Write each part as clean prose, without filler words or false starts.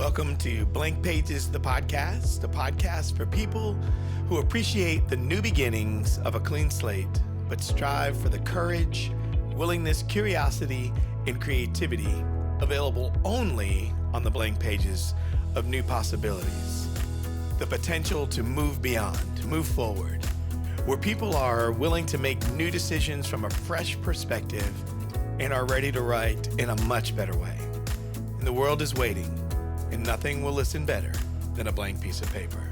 Welcome to Blank Pages, the podcast for people who appreciate the new beginnings of a clean slate, but strive for the courage, willingness, curiosity, and creativity available only on the blank pages of new possibilities. The potential to move beyond, move forward, where people are willing to make new decisions from a fresh perspective and are ready to write in a much better way. And the world is waiting, and nothing will listen better than a blank piece of paper.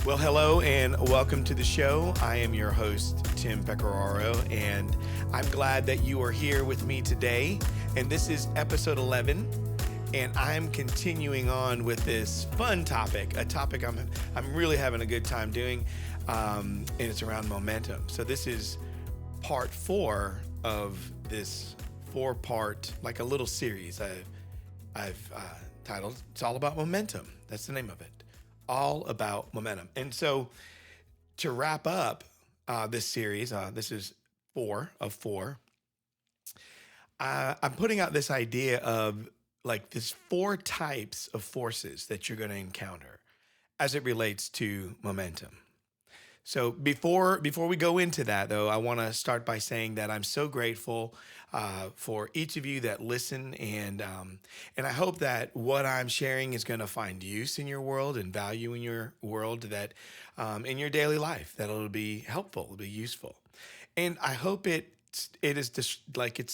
Well, hello and welcome to the show. I am your host, Tim Pecoraro, and I'm glad that you are here with me today. And this is episode 11, and I'm continuing on with this fun topic, a topic I'm really having a good time doing, and it's around momentum. So this is part 4 of this 4-part, like a little series I've titled, It's All About Momentum. That's the name of it. All About Momentum. And so to wrap up this series, this is 4 of 4, I'm putting out this idea of like this 4 types of forces that you're going to encounter as it relates to momentum. So before we go into that, though, I want to start by saying that I'm so grateful for each of you that listen, and I hope that what I'm sharing is going to find use in your world and value in your world, that in your daily life, that it'll be helpful, it'll be useful, and I hope it's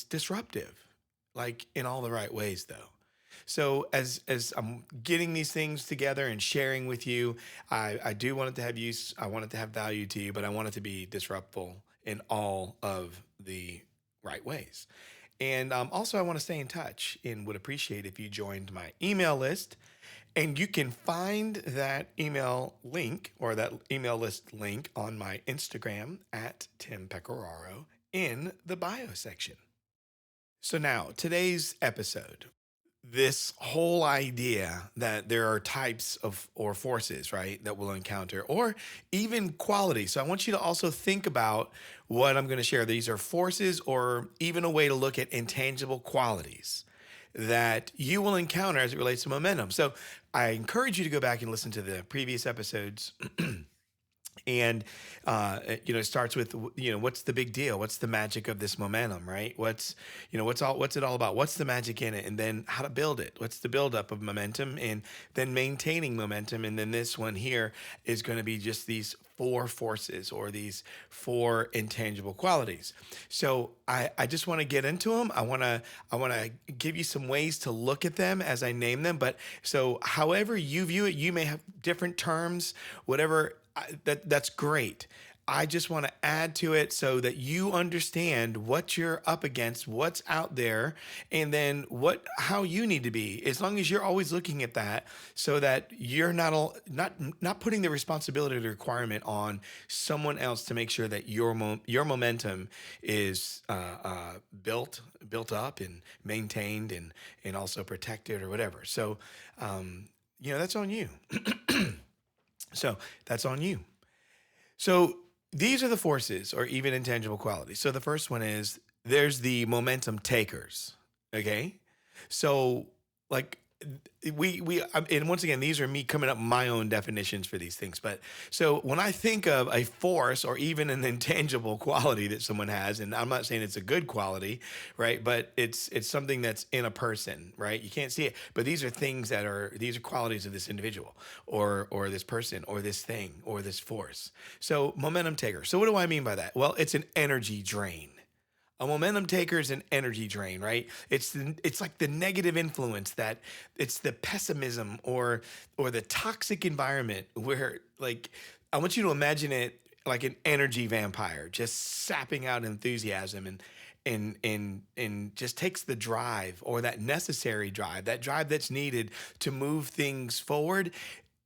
disruptive, like in all the right ways, though. So as I'm getting these things together and sharing with you, I do want it to have use. I want it to have value to you, but I want it to be disruptive in all of the right ways. And also, I want to stay in touch and would appreciate if you joined my email list. And you can find that email link or that email list link on my Instagram at Tim Pecoraro in the bio section. So now, today's episode. This whole idea that there are types of or forces, right, that we'll encounter, or even qualities. So I want you to also think about what I'm going to share. These are forces, or even a way to look at intangible qualities that you will encounter as it relates to momentum. So I encourage you to go back and listen to the previous episodes. And, it starts with, what's the big deal? What's the magic of this momentum, right? What's it all about? What's the magic in it? And then how to build it? What's the buildup of momentum and then maintaining momentum? And then this one here is going to be just these 4 forces or these 4 intangible qualities. So I just want to get into them. I want to give you some ways to look at them as I name them. But so however you view it, you may have different terms, whatever. That's great. I just want to add to it so that you understand what you're up against, what's out there, and then how you need to be. As long as you're always looking at that, so that you're not putting the responsibility or the requirement on someone else to make sure that your momentum is built up and maintained and also protected or whatever. So that's on you. So that's on you. So these are the forces or even intangible qualities. So the first one is there's the momentum takers. Okay. So like and once again, these are me coming up with my own definitions for these things. But so when I think of a force or even an intangible quality that someone has, and I'm not saying it's a good quality, right? But it's something that's in a person, right? You can't see it, but these are these are qualities of this individual or this person or this thing or this force. So momentum taker. So what do I mean by that? Well, it's an energy drain. A momentum taker is an energy drain, right? It's like the negative influence, that it's the pessimism or the toxic environment where, like, I want you to imagine it like an energy vampire just sapping out enthusiasm and just takes the drive, or that necessary drive, that drive that's needed to move things forward.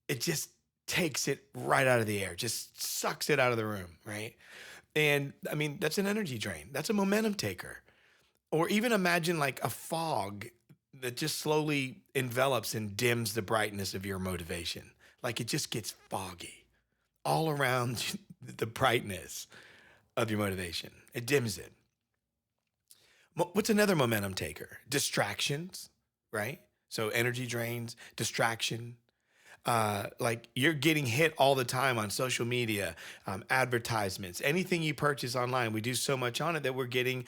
It just takes it right out of the air, just sucks it out of the room, right? And I mean, that's an energy drain. That's a momentum taker. Or even imagine like a fog that just slowly envelops and dims the brightness of your motivation. Like it just gets foggy all around the brightness of your motivation. It dims it. What's another momentum taker? Distractions, right? So energy drains, distraction, like you're getting hit all the time on social media, advertisements, anything you purchase online. We do so much on it that we're getting,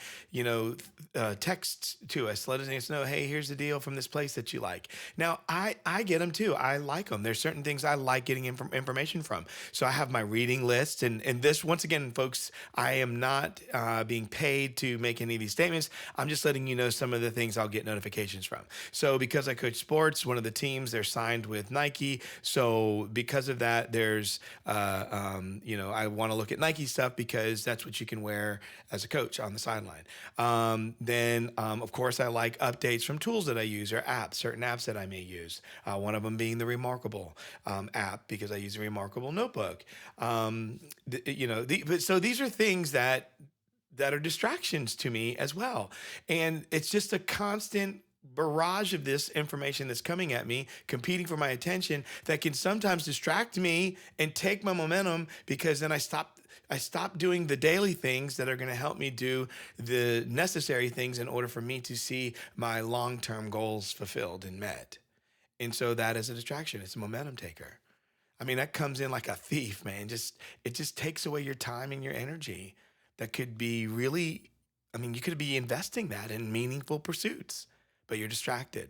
texts to us, letting us know, hey, here's the deal from this place that you like. Now, I get them too. I like them. There's certain things I like getting information from. So I have my reading list, and this once again, folks, I am not being paid to make any of these statements. I'm just letting you know some of the things I'll get notifications from. So because I coach sports, one of the teams they're signed with Nike. So because of that, there's, I want to look at Nike stuff because that's what you can wear as a coach on the sideline. Of course, I like updates from tools that I use or apps, certain apps that I may use. One of them being the Remarkable app because I use a Remarkable notebook. So these are things that are distractions to me as well. And it's just a constant barrage of this information that's coming at me, competing for my attention, that can sometimes distract me and take my momentum because then I stop doing the daily things that are going to help me do the necessary things in order for me to see my long-term goals fulfilled and met. And so that is a distraction. It's a momentum taker. I mean, that comes in like a thief, man. It just takes away your time and your energy that could be really, I mean, you could be investing that in meaningful pursuits, but you're distracted.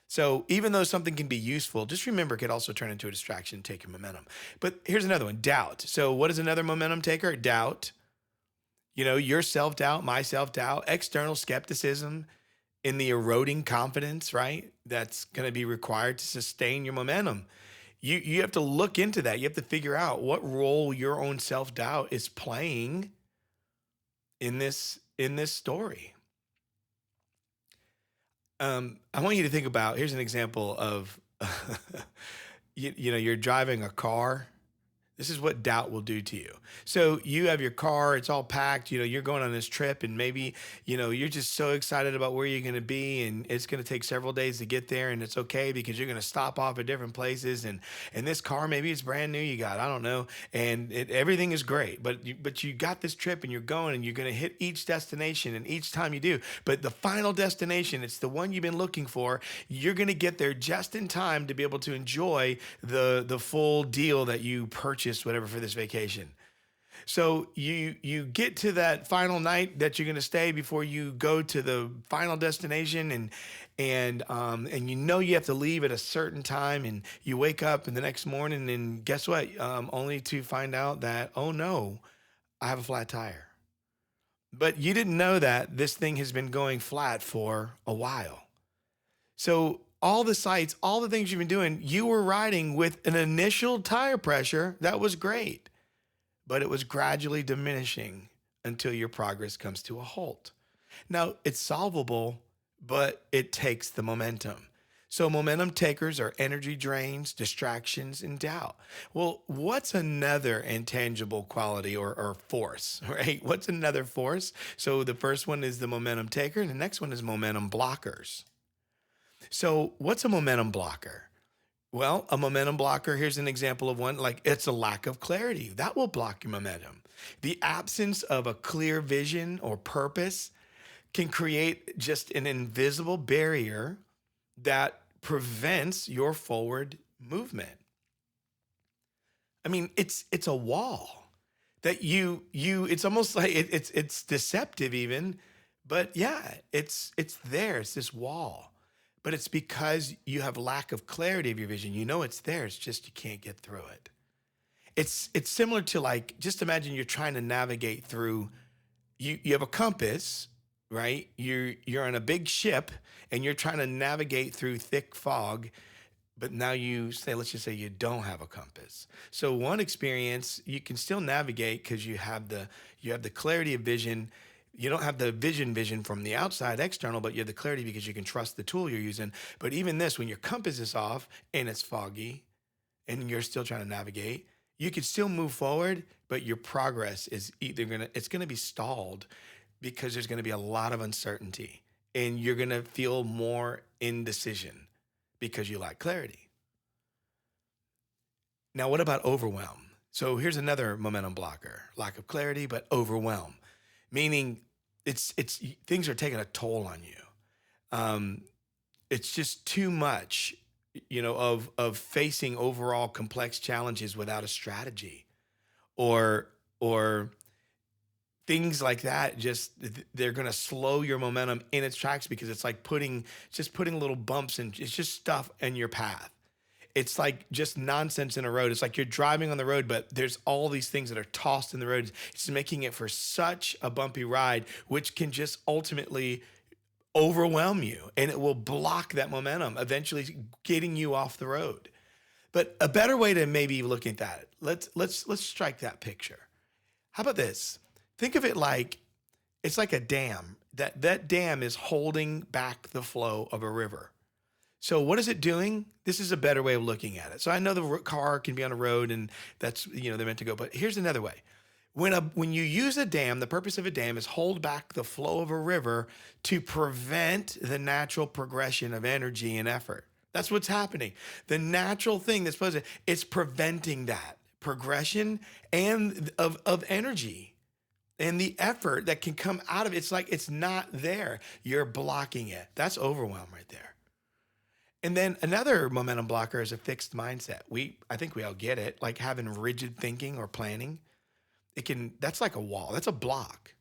So even though something can be useful, just remember it could also turn into a distraction, take your momentum. But here's another one, doubt. So what is another momentum taker? Doubt. Your self-doubt, my self-doubt, external skepticism in the eroding confidence, right? That's going to be required to sustain your momentum. You have to look into that. You have to figure out what role your own self-doubt is playing in this story. I want you to think about, here's an example of, you're driving a car. This is what doubt will do to you. So you have your car, it's all packed, you're going on this trip and maybe, you're just so excited about where you're going to be and it's going to take several days to get there and it's okay because you're going to stop off at different places and this car, maybe it's brand new you got, I don't know. And everything is great, but you got this trip and you're going and you're going to hit each destination and each time you do, but the final destination, it's the one you've been looking for. You're going to get there just in time to be able to enjoy the full deal that you purchased, whatever, for this vacation. So you get to that final night that you're going to stay before you go to the final destination, and you have to leave at a certain time, and you wake up in the next morning, and guess what? Only to find out that, oh no, I have a flat tire. But you didn't know that this thing has been going flat for a while. So all the sites, all the things you've been doing, you were riding with an initial tire pressure that was great, but it was gradually diminishing until your progress comes to a halt. Now, it's solvable, but it takes the momentum. So momentum takers are energy drains, distractions, and doubt. Well, what's another intangible quality or force, right? What's another force? So the first one is the momentum taker, and the next one is momentum blockers. So what's a momentum blocker? Well, a momentum blocker, here's an example of one, like it's a lack of clarity. That will block your momentum. The absence of a clear vision or purpose can create just an invisible barrier that prevents your forward movement. I mean, it's a wall that it's almost like it's deceptive even, but yeah, it's there. It's this wall. But it's because you have lack of clarity of your vision. You know it's there. It's just you can't get through it. It's similar to, like, just imagine you're trying to navigate through. You have a compass, right? You're on a big ship and you're trying to navigate through thick fog. But now let's just say you don't have a compass. So one experience, you can still navigate because you have the clarity of vision. You don't have the vision from the outside external, but you have the clarity because you can trust the tool you're using. But even this, when your compass is off and it's foggy and you're still trying to navigate, you can still move forward, but your progress is it's going to be stalled because there's going to be a lot of uncertainty and you're going to feel more indecision because you lack clarity. Now, what about overwhelm? So here's another momentum blocker, lack of clarity, but overwhelm. Meaning it's things are taking a toll on you. It's just too much, of facing overall complex challenges without a strategy, or or things like that. Just they're going to slow your momentum in its tracks, because it's like putting little bumps, and it's just stuff in your path. It's like just nonsense in a road. It's like you're driving on the road, but there's all these things that are tossed in the road. It's making it for such a bumpy ride, which can just ultimately overwhelm you, and it will block that momentum, eventually getting you off the road. But a better way to maybe look at that, let's strike that picture. How about this? Think of it like it's like a dam. That dam is holding back the flow of a river. So what is it doing? This is a better way of looking at it. So I know the car can be on a road, and that's, they're meant to go. But here's another way. When you use a dam, the purpose of a dam is hold back the flow of a river to prevent the natural progression of energy and effort. That's what's happening. The natural thing that's supposed to, it's preventing that progression and of energy and the effort that can come out of it. It's like it's not there. You're blocking it. That's overwhelm right there. And then another momentum blocker is a fixed mindset. I think we all get it, like having rigid thinking or planning. That's like a wall. That's a block.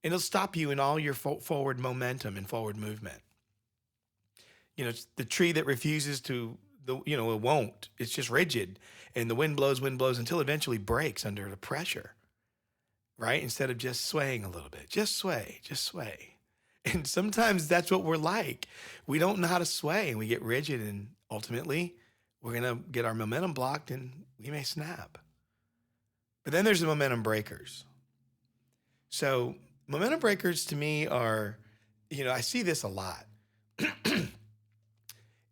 And it'll stop you in all your forward momentum and forward movement. It's the tree that refuses it won't. It's just rigid. And the wind blows until it eventually breaks under the pressure, right? Instead of just swaying a little bit. Just sway, just sway. And sometimes that's what we're like. We don't know how to sway, and we get rigid, and ultimately we're going to get our momentum blocked, and we may snap. But then there's the momentum breakers. So momentum breakers to me are, I see this a lot.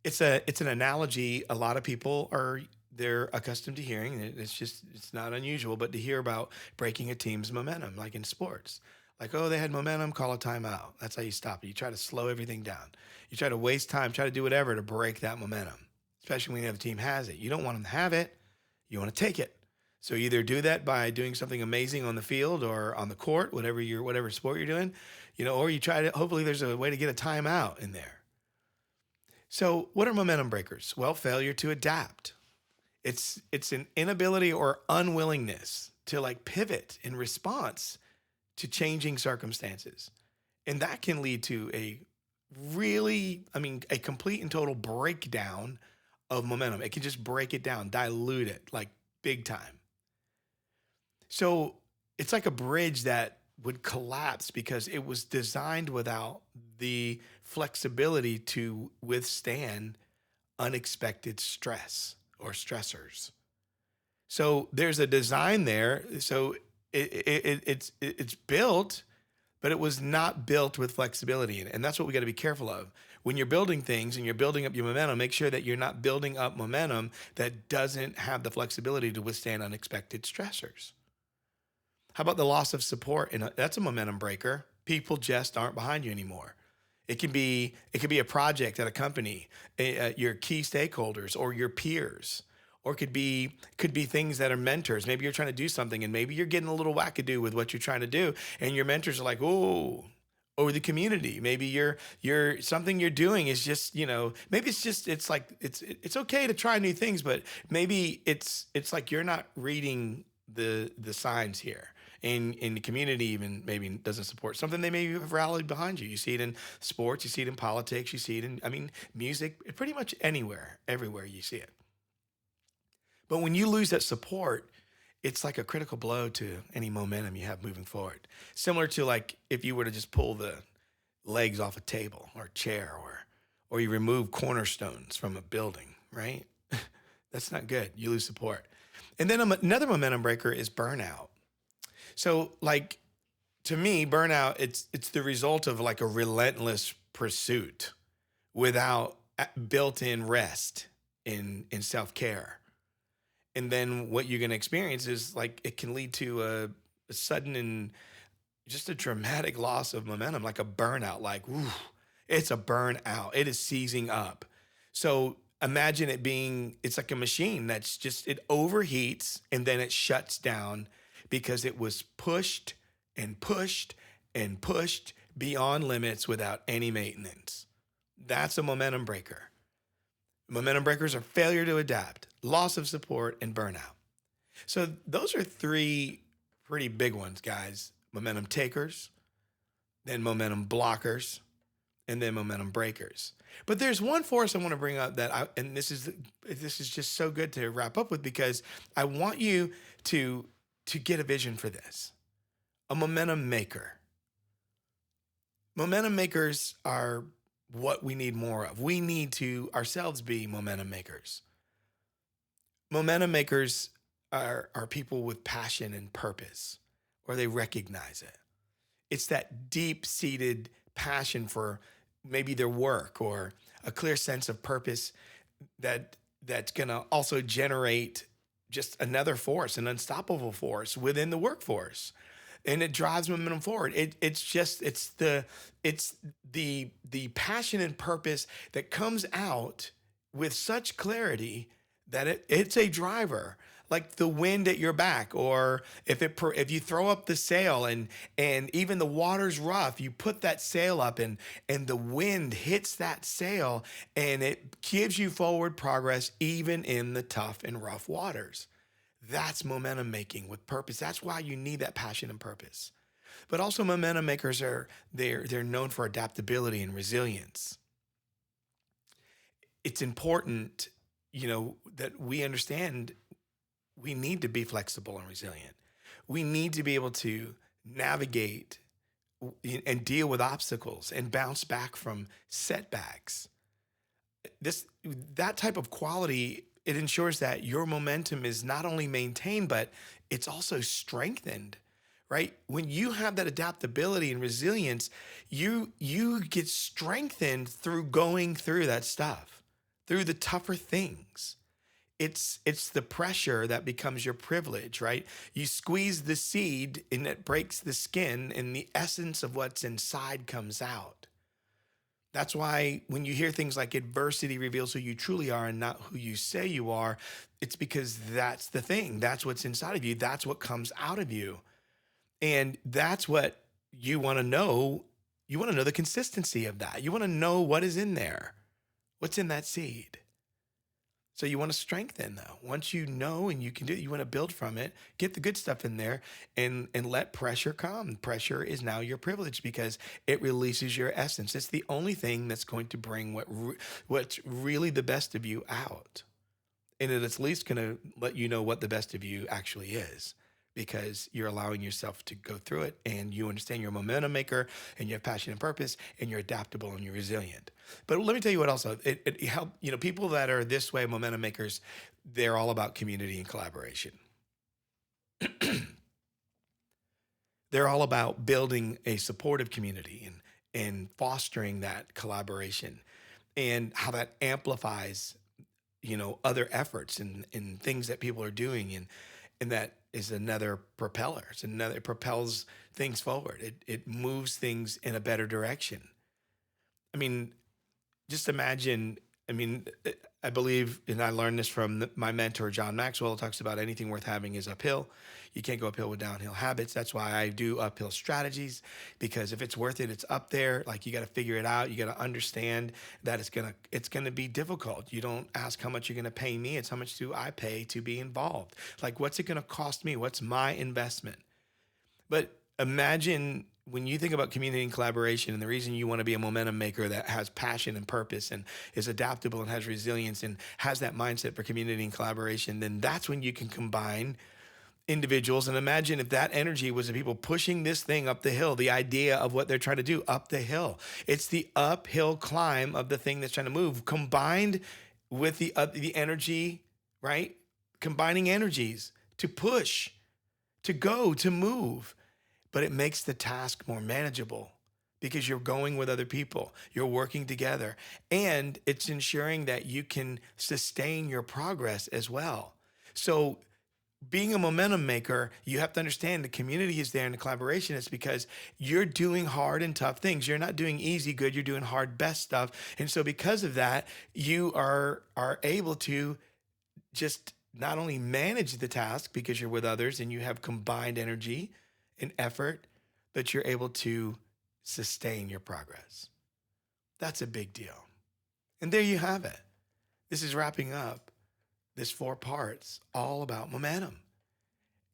It's an analogy a lot of people they're accustomed to hearing. It's not unusual, but to hear about breaking a team's momentum, like in sports. Like, oh, they had momentum, call a timeout. That's how you stop it. You try to slow everything down. You try to waste time, try to do whatever to break that momentum, especially when the other team has it. You don't want them to have it. You want to take it. So either do that by doing something amazing on the field or on the court, whatever sport you're doing, or you try to, hopefully there's a way to get a timeout in there. So what are momentum breakers? Well, failure to adapt. It's an inability or unwillingness to like pivot in response to changing circumstances. And that can lead to a complete and total breakdown of momentum. It can just break it down, dilute it like big time. So it's like a bridge that would collapse because it was designed without the flexibility to withstand unexpected stress or stressors. So there's a design there. So it's built, but it was not built with flexibility in it. And that's what we got to be careful of. When you're building things and you're building up your momentum, make sure that you're not building up momentum that doesn't have the flexibility to withstand unexpected stressors. How about the loss of support? And that's a momentum breaker. People just aren't behind you anymore. It could be a project at a company, your key stakeholders or your peers. Or it could be things that are mentors. Maybe you're trying to do something and maybe you're getting a little wackadoo with what you're trying to do. And your mentors are like, oh, or the community. Maybe you're something you're doing is just, maybe it's like, it's okay to try new things, but maybe it's like you're not reading the signs here. And the community even maybe doesn't support something. They maybe have rallied behind you. You see it in sports, you see it in politics, you see it in, music, pretty much everywhere you see it. But when you lose that support, it's like a critical blow to any momentum you have moving forward. Similar to like if you were to just pull the legs off a table or a chair, or you remove cornerstones from a building, right? That's not good. You lose support. And then another momentum breaker is burnout. So like to me, burnout, it's the result of like a relentless pursuit without built-in rest in self-care. And then what you're going to experience is like it can lead to a sudden and just a dramatic loss of momentum, like a burnout, like, whew, it's a burnout. It is seizing up. So imagine it's like a machine it overheats and then it shuts down because it was pushed and pushed and pushed beyond limits without any maintenance. That's a momentum breaker. Momentum breakers are failure to adapt, loss of support, and burnout. So those are three pretty big ones, guys. Momentum takers, then momentum blockers, and then momentum breakers. But there's one force I want to bring up and this is just so good to wrap up with because I want you to get a vision for this. A momentum maker. Momentum makers are what we need more of. We need to ourselves be momentum makers. Momentum makers are people with passion and purpose, or they recognize it. It's that deep seated passion for maybe their work or a clear sense of purpose that's going to also generate just another force, an unstoppable force within the workforce. And it drives momentum forward. It's the passion and purpose that comes out with such clarity that it's a driver, like the wind at your back, or if you throw up the sail and even the water's rough, you put that sail up and the wind hits that sail and it gives you forward progress even in the tough and rough waters. That's momentum making with purpose. That's why you need that passion and purpose. But also momentum makers they're known for adaptability and resilience. It's important, that we understand we need to be flexible and resilient. We need to be able to navigate and deal with obstacles and bounce back from setbacks. This that type of quality, it ensures that your momentum is not only maintained but it's also strengthened, right? When you have that adaptability and resilience, you get strengthened through going through that stuff, through the tougher things. It's the pressure that becomes your privilege, right? You squeeze the seed and it breaks the skin and the essence of what's inside comes out. That's why when you hear things like adversity reveals who you truly are and not who you say you are, it's because that's the thing. That's what's inside of you. That's what comes out of you. And that's what you want to know. You want to know the consistency of that. You want to know what is in there, what's in that seed. So you want to strengthen though. Once you know and you can do it, you want to build from it, get the good stuff in there and let pressure come. Pressure is now your privilege because it releases your essence. It's the only thing that's going to bring what's really the best of you out. And it's at least going to let you know what the best of you actually is because you're allowing yourself to go through it and you understand you're a momentum maker and you have passion and purpose and you're adaptable and you're resilient. But let me tell you what else, it help, people that are this way, momentum makers, they're all about community and collaboration. They're all about building a supportive community and fostering that collaboration and how that amplifies, other efforts and things that people are doing. And that is another propeller. It propels things forward. It moves things in a better direction. I mean, just imagine, I mean, I believe, and I learned this from my mentor, John Maxwell, talks about anything worth having is uphill. You can't go uphill with downhill habits. That's why I do uphill strategies, because if it's worth it, it's up there. Like you got to figure it out. You got to understand that it's gonna be difficult. You don't ask how much you're gonna pay me. It's how much do I pay to be involved? Like what's it gonna cost me? What's my investment? But imagine when you think about community and collaboration, and the reason you want to be a momentum maker that has passion and purpose and is adaptable and has resilience and has that mindset for community and collaboration, then that's when you can combine individuals. And imagine if that energy was the people pushing this thing up the hill, the idea of what they're trying to do up the hill. It's the uphill climb of the thing that's trying to move, combined with the energy, right? Combining energies to push, to go, to move. But it makes the task more manageable because you're going with other people, you're working together, and it's ensuring that you can sustain your progress as well. So being a momentum maker, you have to understand the community is there and the collaboration is because you're doing hard and tough things. You're not doing easy good, you're doing hard best stuff. And so because of that, you are able to just not only manage the task because you're with others and you have combined energy and effort, but you're able to sustain your progress. That's a big deal. And there you have it. This is wrapping up this 4 parts all about momentum.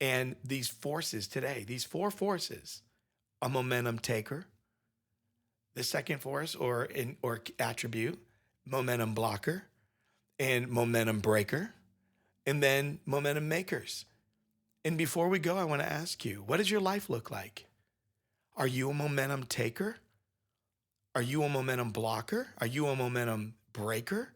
And these forces today, these 4 forces: a momentum taker, the second force or attribute, momentum blocker, and momentum breaker, and then momentum makers. And before we go, I want to ask you, what does your life look like? Are you a momentum taker? Are you a momentum blocker? Are you a momentum breaker?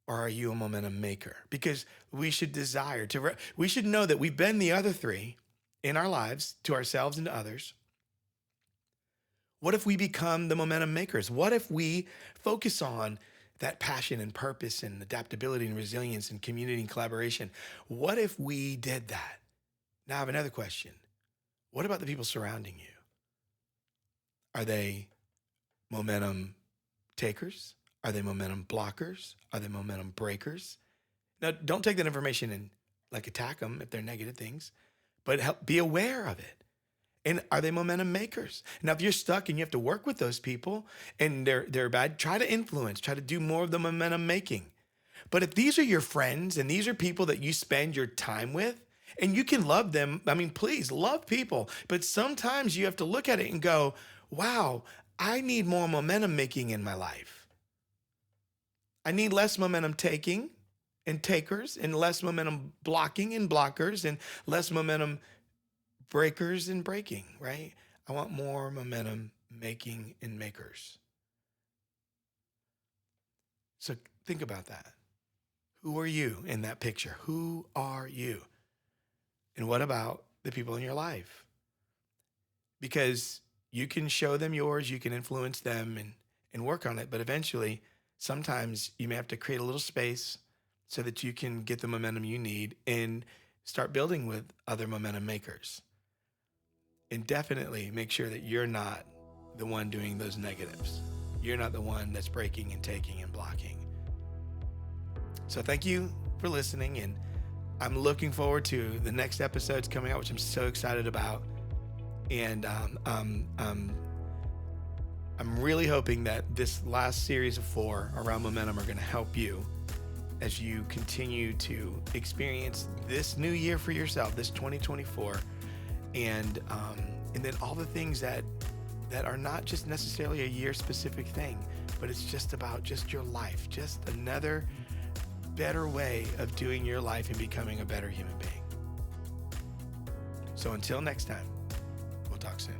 Or are you a momentum maker? Because we should desire to, we should know that we've been the other 3 in our lives, to ourselves and to others. What if we become the momentum makers? What if we focus on that passion and purpose and adaptability and resilience and community and collaboration? What if we did that? Now I have another question. What about the people surrounding you? Are they momentum takers? Are they momentum blockers? Are they momentum breakers? Now, don't take that information and attack them if they're negative things, but be aware of it. And are they momentum makers? Now, if you're stuck and you have to work with those people and they're bad, try to influence, try to do more of the momentum making. But if these are your friends and these are people that you spend your time with, and you can love them, I mean, please love people. But sometimes you have to look at it and go, wow, I need more momentum making in my life. I need less momentum taking and takers, and less momentum blocking and blockers, and less momentum breakers and breaking, right? I want more momentum making and makers. So think about that. Who are you in that picture? Who are you? And what about the people in your life? Because you can show them yours, you can influence them and work on it, but eventually, sometimes you may have to create a little space so that you can get the momentum you need and start building with other momentum makers. And definitely make sure that you're not the one doing those negatives. You're not the one that's breaking and taking and blocking. So thank you for listening, and I'm looking forward to the next episodes coming out, which I'm so excited about. And I'm really hoping that this last series of 4 around momentum are going to help you as you continue to experience this new year for yourself, this 2024, and then all the things that are not just necessarily a year-specific thing, but it's just about just your life, just another better way of doing your life and becoming a better human being. So until next time, we'll talk soon.